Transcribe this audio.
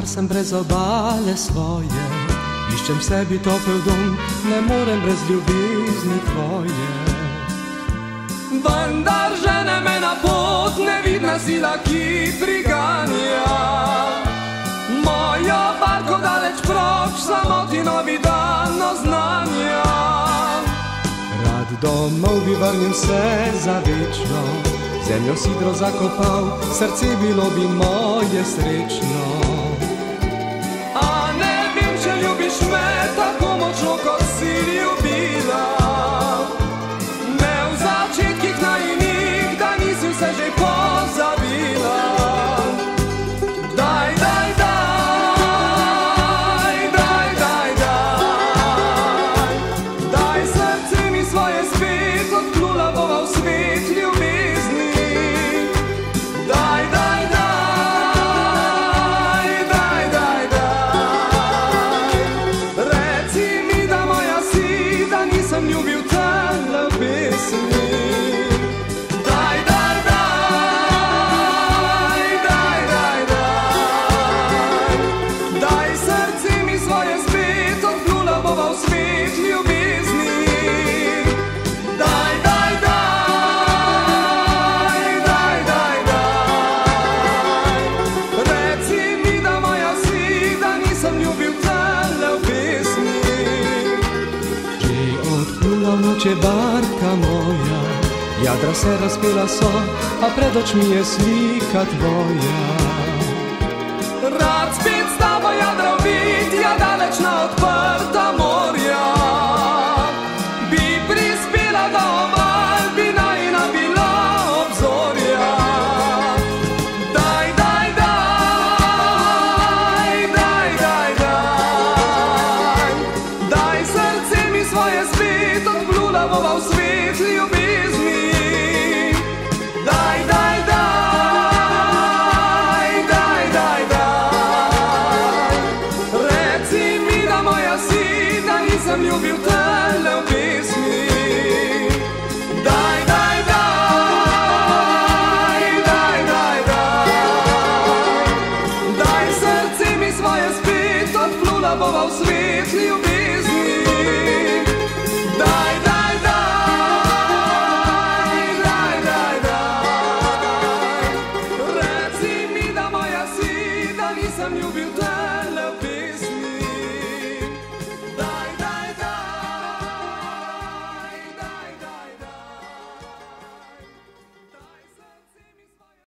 Star sem brez obale svoje, iščem sebi topel dom, ne morem brez ljubezni tvoje. Vendar žene me na pot nevidna sila, ki priganja mojo barko daleč proč, samoti novi dan oznanja. Rad domov bi vrnil se za večno, zemljo sidro zakopal, srce bilo bi moje srečno. A ne vem, če ljubiš me tako močno, kot si ljubila me v začetkih najinih, da nisi vse že pozabila. Daj, daj, daj, daj, daj, daj, daj srce mi svoje spet, odplula bova v svet ljubezni. Daj, daj, daj, daj, daj, daj, reci mi, da moja si, da nisem ljubil tele pesmi. Daj, daj, daj, daj, daj, daj, daj srce mi svoje spet, odplula bova v svet ljubezni. Daj, daj, daj, daj, daj, daj, reci mi, da moja si, da nisem ljubil tele pesmi. Že odplula v noče barka moja, jadra se razpela so, a pred očmi je slika tvoja. Rad spet s tabo jadral biti, ja daleč na odprta morja, bi prispela do obal, bi najina bila obzorja. Daj, daj, daj, daj, daj, daj, daj srce mi svoje spet, odplula bova v svet ljubezni. Daj, daj, daj, daj, daj, daj, reci mi, da moja si, da nisem ljubil tele v pesmi. Daj, daj, daj, daj, daj, daj, daj srce mi svoje spet, odplula bova v svet ljubezni. Daj, daj, daj, daj, daj, daj, reci mi, da moja si, da nisem ljubil tele.